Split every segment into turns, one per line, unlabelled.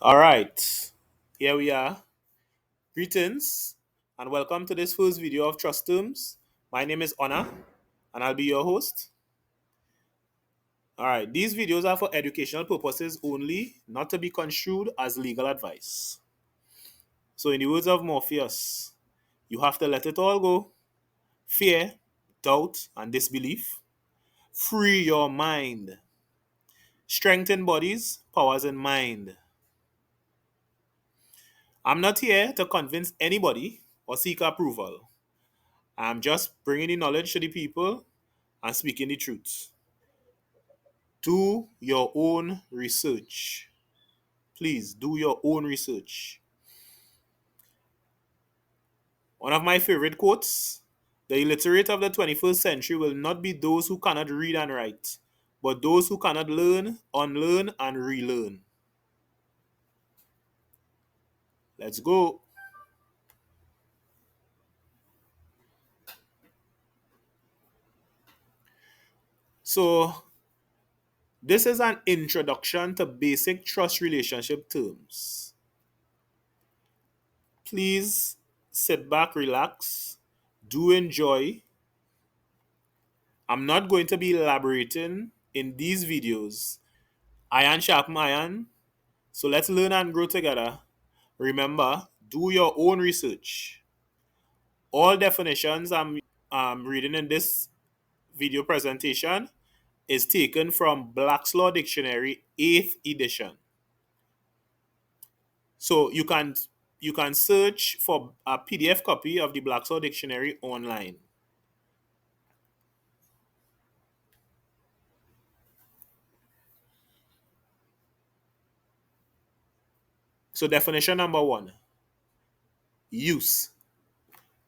All right, here we are. Greetings and welcome to this first video of Trust Terms. My name is Honor and I'll be your host. All right, these videos are for educational purposes only, not to be construed as legal advice. So, in the words of Morpheus, you have to let it all go fear, doubt, and disbelief. Free your mind. Strengthen bodies, powers in mind. I'm not here to convince anybody or seek approval. I'm just bringing the knowledge to the people and speaking the truth. Do your own research. Please do your own research. One of my favorite quotes: the illiterate of the 21st century will not be those who cannot read and write, but those who cannot learn, unlearn, and relearn. Let's go. So, this is an introduction to basic trust relationship terms. Please sit back, relax, do enjoy. I'm not going to be elaborating in these videos. Iron sharpen iron. So let's learn and grow together. Remember, do your own research. All definitions I'm reading in this video presentation is taken from Black's Law Dictionary 8th edition. So you can search for a PDF copy of the Black's Law Dictionary online. So definition number 1, use.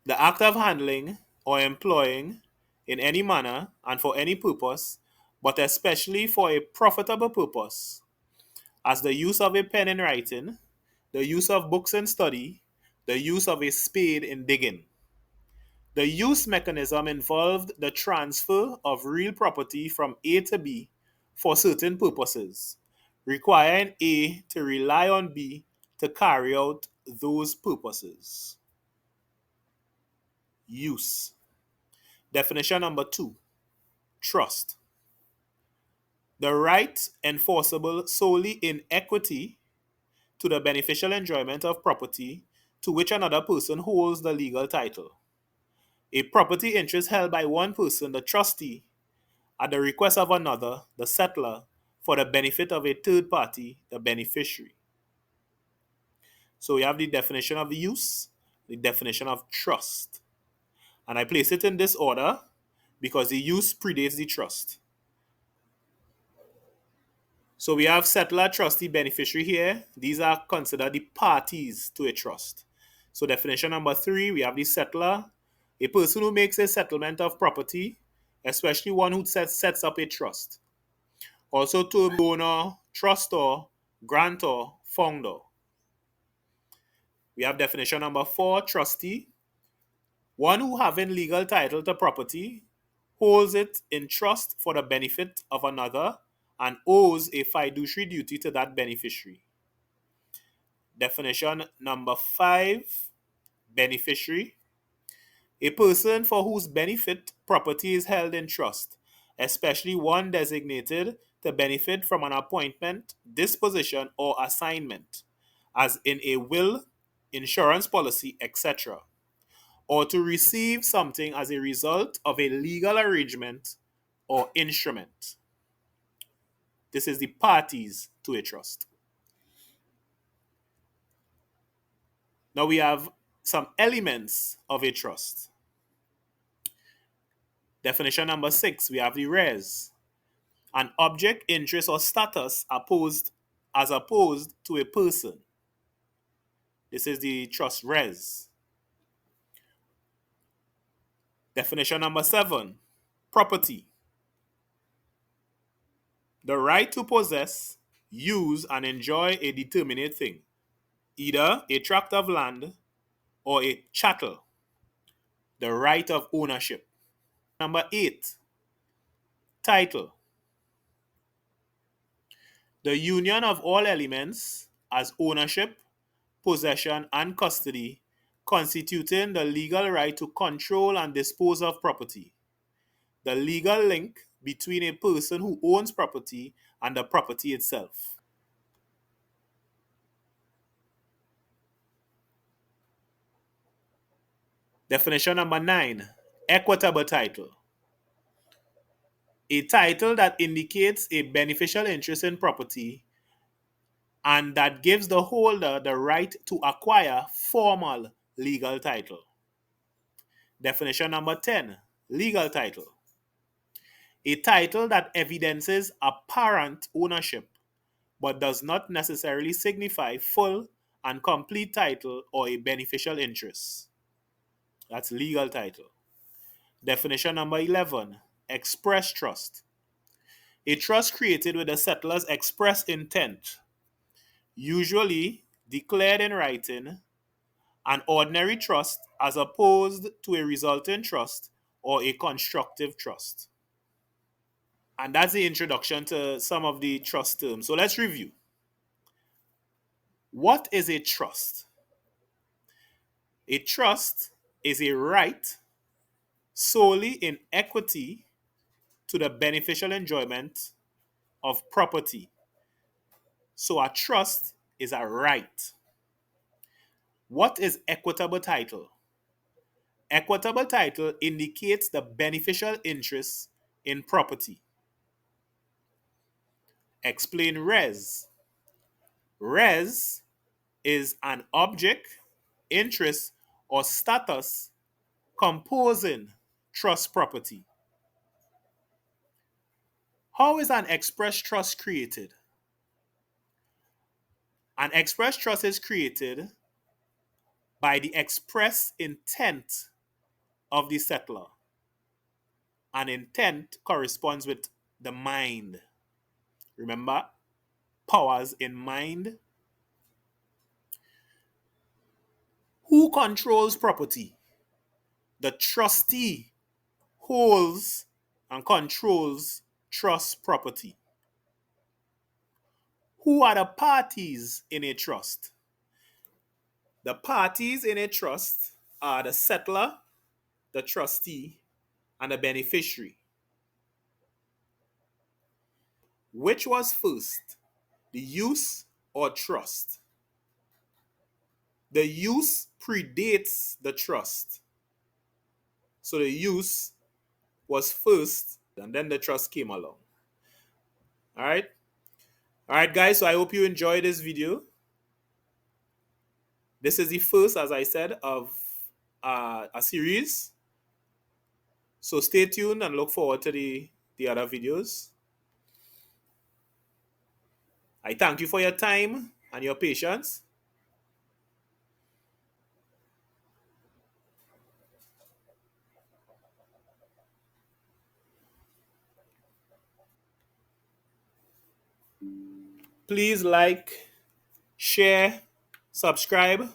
The act of handling or employing in any manner and for any purpose, but especially for a profitable purpose, as the use of a pen in writing, the use of books in study, the use of a spade in digging. The use mechanism involved the transfer of real property from A to B for certain purposes, requiring A to rely on B to carry out those purposes. Use. Definition number 2, trust. The right enforceable solely in equity to the beneficial enjoyment of property to which another person holds the legal title. A property interest held by one person, the trustee, at the request of another, the settlor, for the benefit of a third party, the beneficiary. So we have the definition of the use, the definition of trust. And I place it in this order because the use predates the trust. So we have settlor, trustee, beneficiary here. These are considered the parties to a trust. So definition number 3, we have the settlor, a person who makes a settlement of property, especially one who sets up a trust. Also term owner, trustor, grantor, founder. We have definition number 4, trustee, one who having legal title to property holds it in trust for the benefit of another and owes a fiduciary duty to that beneficiary. Definition number 5, beneficiary, a person for whose benefit property is held in trust, especially one designated to benefit from an appointment, disposition, or assignment, as in a will, insurance policy, etc., or to receive something as a result of a legal arrangement or instrument. This is the parties to a trust. Now we have some elements of a trust. Definition number 6, we have the res. An object, interest, or status as opposed to a person. This is the trust res. Definition number 7, property. The right to possess, use, and enjoy a determinate thing, either a tract of land or a chattel. The right of ownership. Number 8, title. The union of all elements as ownership, possession, and custody, constituting the legal right to control and dispose of property. The legal link between a person who owns property and the property itself. Definition number 9, equitable title. A title that indicates a beneficial interest in property and that gives the holder the right to acquire formal legal title. Definition number 10, legal title. A title that evidences apparent ownership but does not necessarily signify full and complete title or a beneficial interest. That's legal title. Definition number 11, express trust. A trust created with the settler's express intent, usually declared in writing, an ordinary trust as opposed to a resulting trust or a constructive trust. And that's the introduction to some of the trust terms. So let's review. What is a trust? A trust is a right solely in equity to the beneficial enjoyment of property. So a trust is a right. What is equitable title? Equitable title indicates the beneficial interest in property. Explain res. Res is an object, interest, or status composing trust property. How is an express trust created? An express trust is created by the express intent of the settler. An intent corresponds with the mind. Remember, powers in mind. Who controls property? The trustee holds and controls trust property. Who are the parties in a trust? The parties in a trust are the settler, the trustee, and the beneficiary. Which was first, the use or trust? The use predates the trust. So the use was first, and then the trust came along. All right? All right, guys, so I hope you enjoyed this video. This is the first, as I said, of a series. So stay tuned and look forward to the other videos. I thank you for your time and your patience. Please like, share, subscribe,